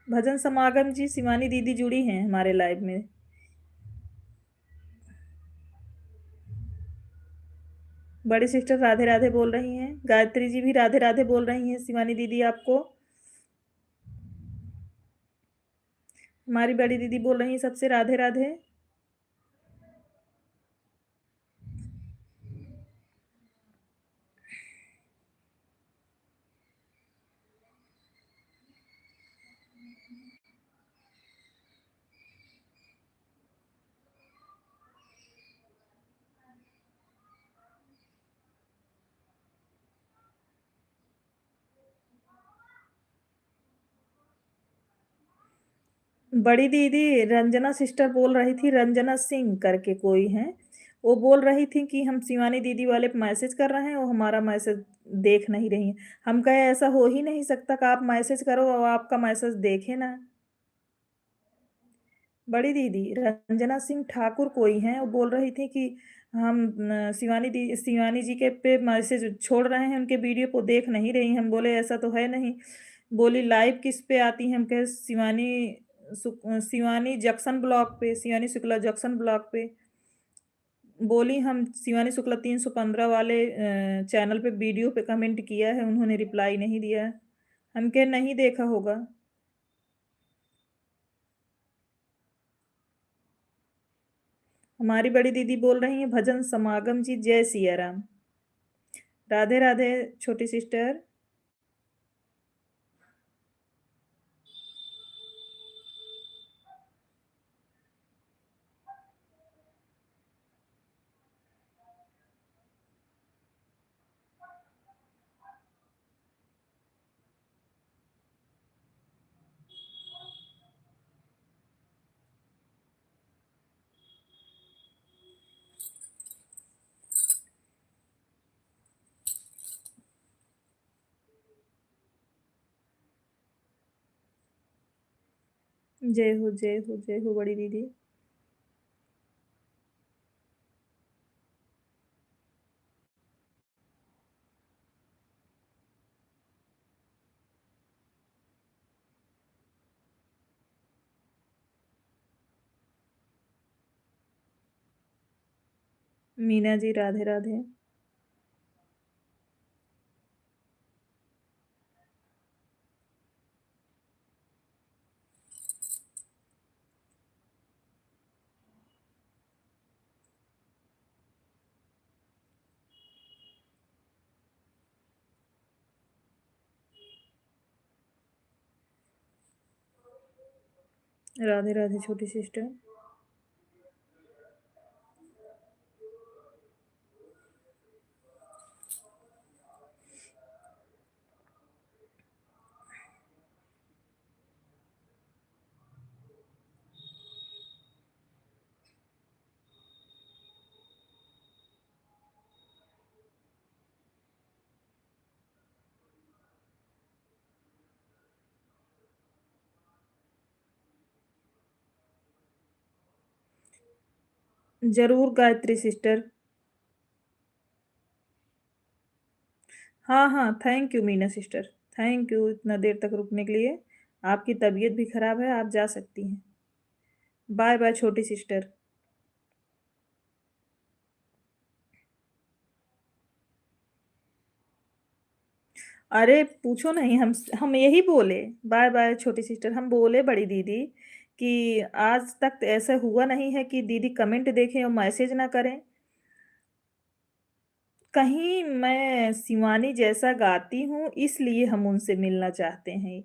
भजन समागम जी, शिवानी दीदी जुड़ी हैं हमारे लाइव में। बड़ी सिस्टर राधे राधे बोल रही हैं, गायत्री जी भी राधे राधे बोल रही हैं शिवानी दीदी आपको। हमारी बड़ी दीदी बोल रही हैं सबसे राधे राधे। बड़ी दीदी रंजना सिस्टर बोल रही थी, रंजना सिंह करके कोई है, वो बोल रही थी कि हम शिवानी दीदी वाले पे मैसेज कर रहे हैं, वो हमारा मैसेज देख नहीं रही हैं। हम कहे ऐसा हो ही नहीं सकता कि आप मैसेज करो और आपका मैसेज देखे ना। बड़ी दीदी रंजना सिंह ठाकुर कोई हैं, वो बोल रही थी कि हम शिवानी जी के पे मैसेज छोड़ रहे हैं, उनके वीडियो को देख नहीं रही। हम बोले ऐसा तो है नहीं। बोली लाइव किस पे आती हैं? हम कहे शिवानी जंक्शन ब्लॉक पे, शिवानी शुक्ला जंक्शन ब्लॉक पे। बोली हम शिवानी शुक्ला 315 वाले चैनल पे वीडियो पे कमेंट किया है, उन्होंने रिप्लाई नहीं दिया है। हम कहे नहीं देखा होगा। हमारी बड़ी दीदी बोल रही हैं भजन समागम जी, जय सिया राम। राधे राधे छोटी सिस्टर। जय हो जय हो जय हो बड़ी दीदी। मीना जी राधे राधे। राधे राधे छोटी सिस्टर। ज़रूर गायत्री सिस्टर। हाँ, हाँ, thank you Meena sister. Thank you इतना देर तक रुकने के लिए। आपकी तबीयत भी खराब है, आप जा सकती हैं। बाय-बाय छोटी सिस्टर। अरे पूछो नहीं, हम यही बोले। बाय-बाय छोटी सिस्टर, हम बोले बड़ी दीदी कि आज तक ऐसा हुआ नहीं है कि दीदी कमेंट देखें और मैसेज ना करें। कहीं मैं शिवानी जैसा गाती हूँ, इसलिए हम उनसे मिलना चाहते हैं।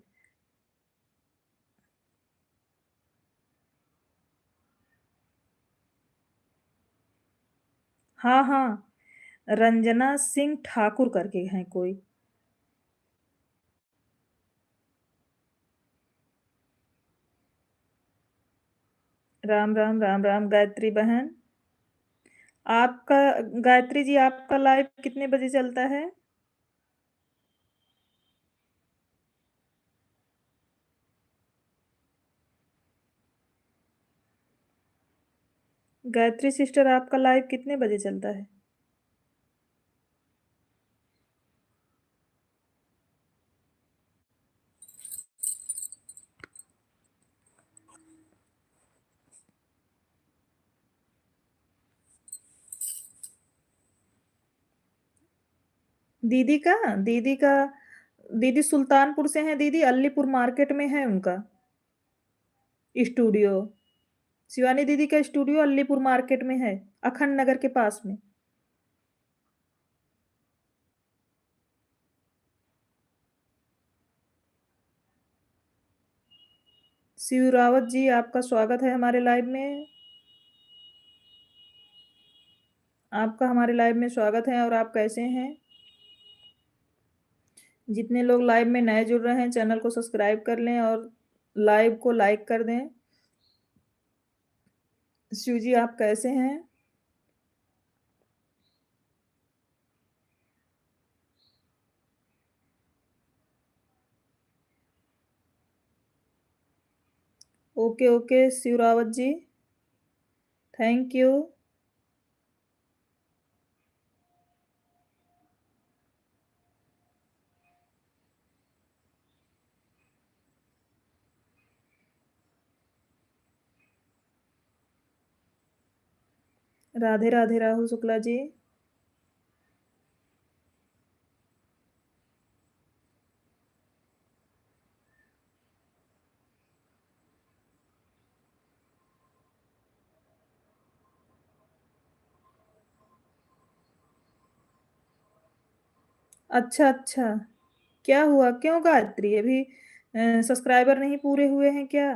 हाँ, हाँ, रंजना सिंह ठाकुर करके हैं कोई। राम, राम, राम, राम गायत्री बहन। आपका गायत्री जी आपका लाइव कितने बजे चलता है? गायत्री सिस्टर आपका लाइव कितने बजे चलता है? दीदी का दीदी का दीदी सुल्तानपुर से हैं दीदी, अलीपुर मार्केट में है उनका स्टूडियो। शिवानी दीदी का स्टूडियो अलीपुर मार्केट में है, अखंड नगर के पास में। शिव रावत जी आपका स्वागत है हमारे लाइव में। आपका हमारे लाइव में स्वागत है और आप कैसे हैं? जितने लोग लाइव में नए जुड़ रहे हैं चैनल को सब्सक्राइब कर लें और लाइव को लाइक कर दें। शिव जी आप कैसे हैं? Okay okay Shiv Rawat ji, thank you. Radhe Radhe Rahul Shukla ji. अच्छा अच्छा, क्या हुआ, क्यों गायत्री अभी सब्सक्राइबर नहीं पूरे हुए हैं क्या?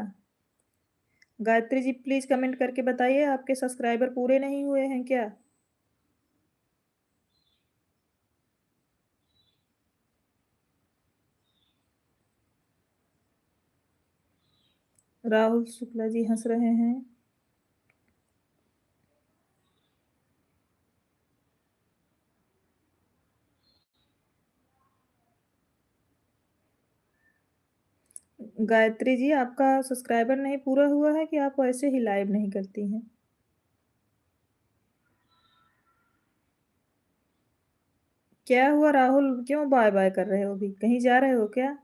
गायत्री जी प्लीज कमेंट करके बताइए आपके सब्सक्राइबर पूरे नहीं हुए हैं क्या? राहुल शुक्ला जी हंस रहे हैं। गायत्री जी आपका सब्सक्राइबर नहीं पूरा हुआ है कि आप वैसे ही लाइव नहीं करती हैं? क्या हुआ राहुल, क्यों बाय बाय कर रहे हो, अभी कहीं जा रहे हो क्या?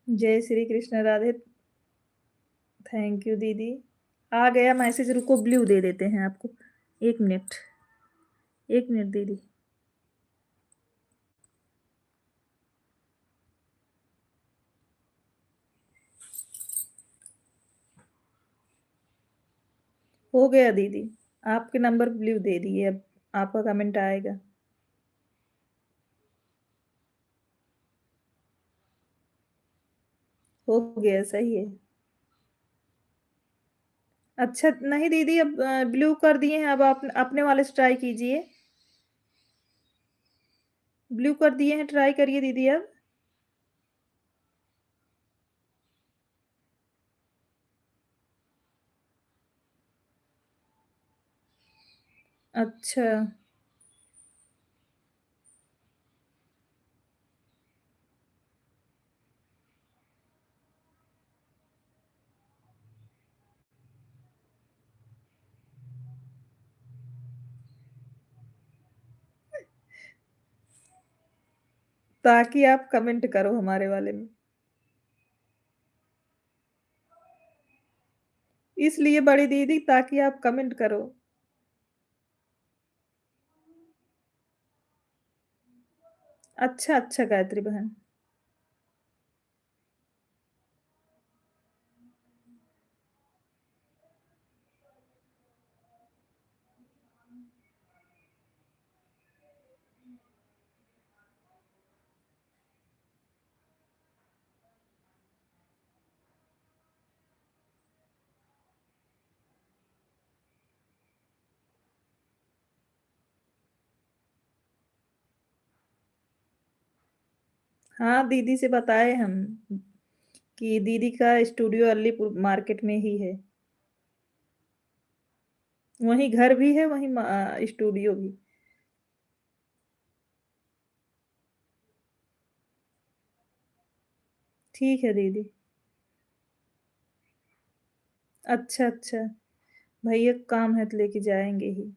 जय श्री कृष्ण राधे। थैंक यू दीदी। आ गया मैसेज, रुको ब्लू दे देते हैं आपको। एक मिनट, एक मिनट दीदी। हो गया दीदी, आपके नंबर ब्लू दे दिए, अब आपका कमेंट आएगा। हो गया, सही है। अच्छा नहीं दीदी, अब ब्लू कर दिए हैं, अब आप अपने वाले से ट्राई कीजिए। ब्लू कर दिए हैं, ट्राई करिए दीदी अब। अच्छा। ताकि आप कमेंट करो हमारे वाले में। इसलिए बड़ी दीदी ताकि आप कमेंट करो। अच्छा, अच्छा गायत्री बहन। हाँ, दीदी से बताए हम कि दीदी का स्टूडियो अलीपुर मार्केट में ही है। वहीं घर भी है, वहीं स्टूडियो भी। ठीक है दीदी। अच्छा, अच्छा। भैया को काम है तो लेके जाएँगे ही।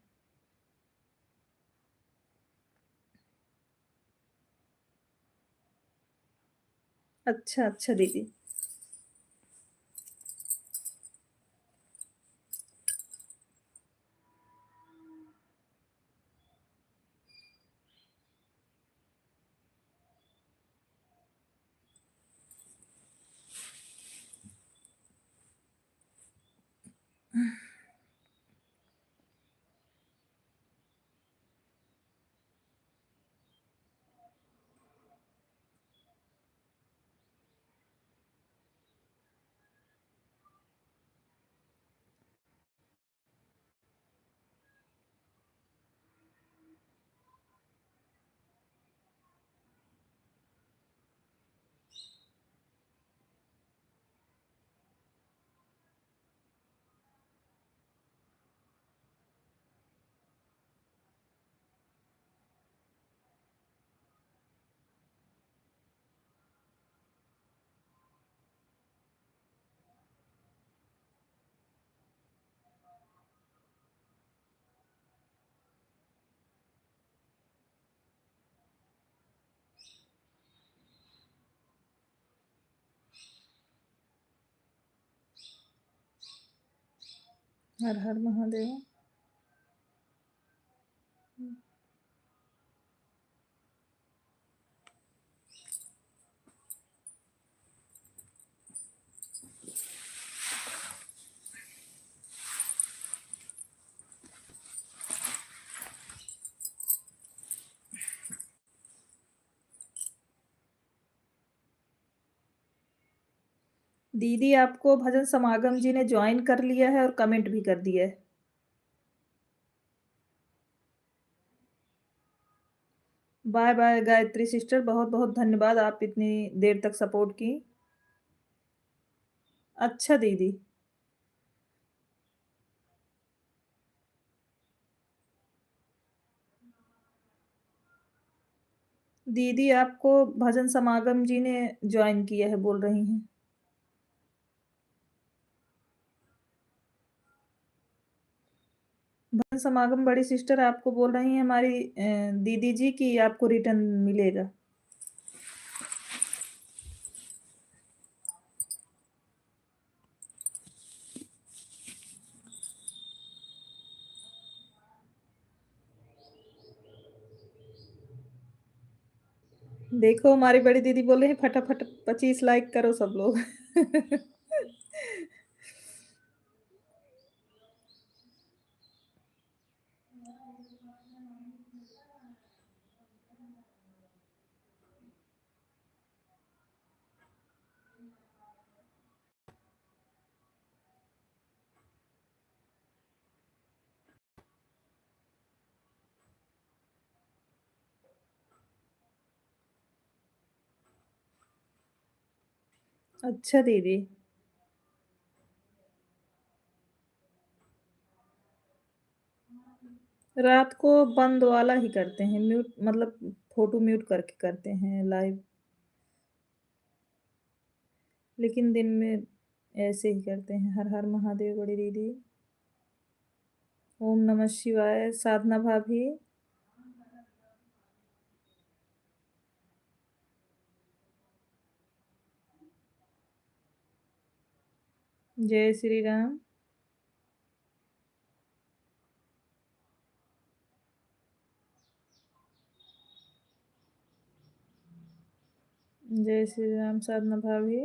अच्छा, अच्छा दीदी। हर हर महादेव। दीदी आपको भजन समागम जी ने जॉइन कर लिया है और कमेंट भी कर दिया है। बाय बाय गायत्री सिस्टर, बहुत-बहुत धन्यवाद आप इतनी देर तक सपोर्ट की। अच्छा दीदी। दीदी आपको भजन समागम जी ने जॉइन किया है बोल रही हैं। भजन समागम बड़ी सिस्टर आपको बोल रही हैं हमारी दीदी जी कि आपको रिटर्न मिलेगा। देखो हमारी बड़ी दीदी बोल रही हैं फटाफट 25 लाइक करो सब लोग। अच्छा दीदी। रात को बंद वाला ही करते हैं, म्यूट मतलब फ़ोटो म्यूट करके करते हैं लाइव, लेकिन दिन में ऐसे ही करते हैं। हर हर महादेव बड़ी दीदी। ओम नमः शिवाय साधना भाभी। जय श्री राम। जय श्री राम साधना भाभी।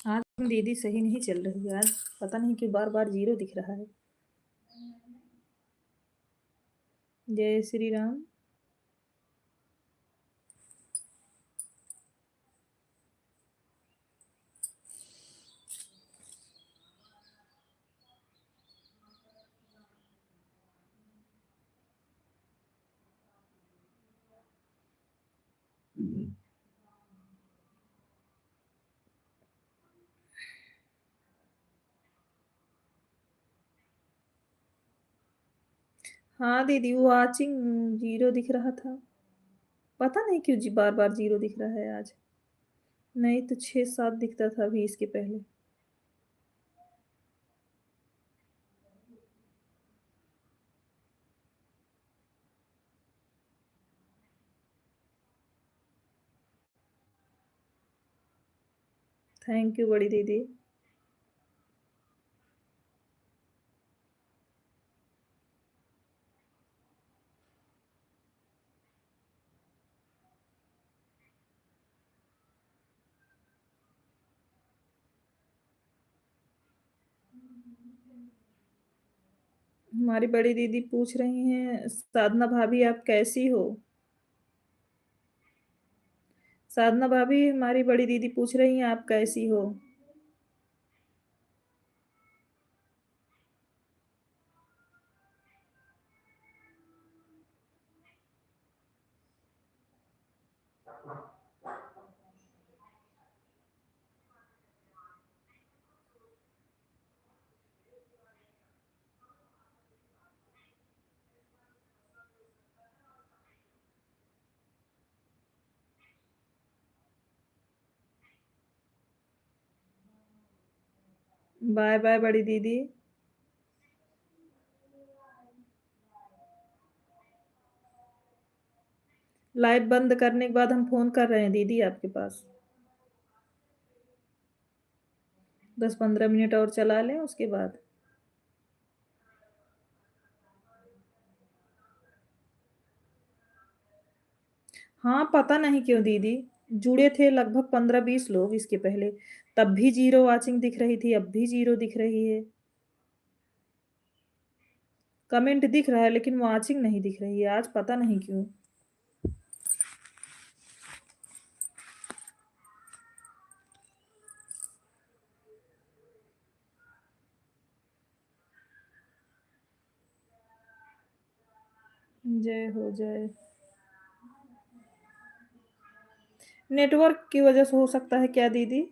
आज दीदी सही नहीं चल रही है, आज पता नहीं क्यों बार-बार ज़ीरो दिख रहा है। जय श्री राम। हाँ दीदी, वो वाचिंग ज़ीरो दिख रहा था। पता नहीं क्यों जी बार-बार ज़ीरो दिख रहा है आज। नहीं तो 6-7 दिखता था अभी इसके पहले। थैंक यू बड़ी दीदी। हमारी बड़ी दीदी पूछ रही हैं, साधना भाभी आप कैसी हो? साधना भाभी हमारी बड़ी दीदी पूछ रही हैं आप कैसी हो? बाय बाय बड़ी दीदी। लाइव बंद करने के बाद हम फ़ोन कर रहे हैं दीदी आपके पास। 10-15 मिनट और चला लें उसके बाद। हाँ, पता नहीं क्यों दीदी, जुड़े थे लगभग 15-20 लोग इसके पहले, तब भी ज़ीरो वाचिंग दिख रही थी, अब भी ज़ीरो दिख रही है। कमेंट दिख रहा है लेकिन वाचिंग नहीं दिख रही है, आज पता नहीं क्यों? जय हो जय। नेटवर्क की वजह से हो सकता है क्या दीदी?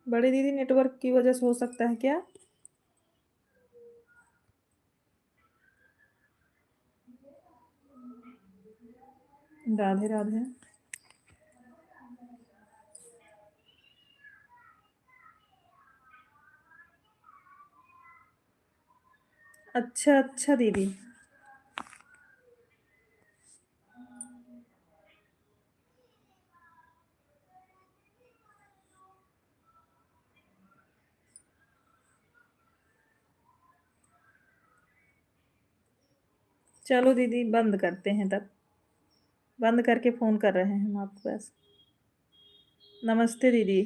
बड़ी दीदी नेटवर्क की वजह से हो सकता है क्या? राधे राधे। अच्छा अच्छा दीदी। चलो दीदी बंद करते हैं तब। बंद करके फ़ोन कर रहे हैं हम आपके पास। नमस्ते दीदी।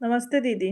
नमस्ते दीदी।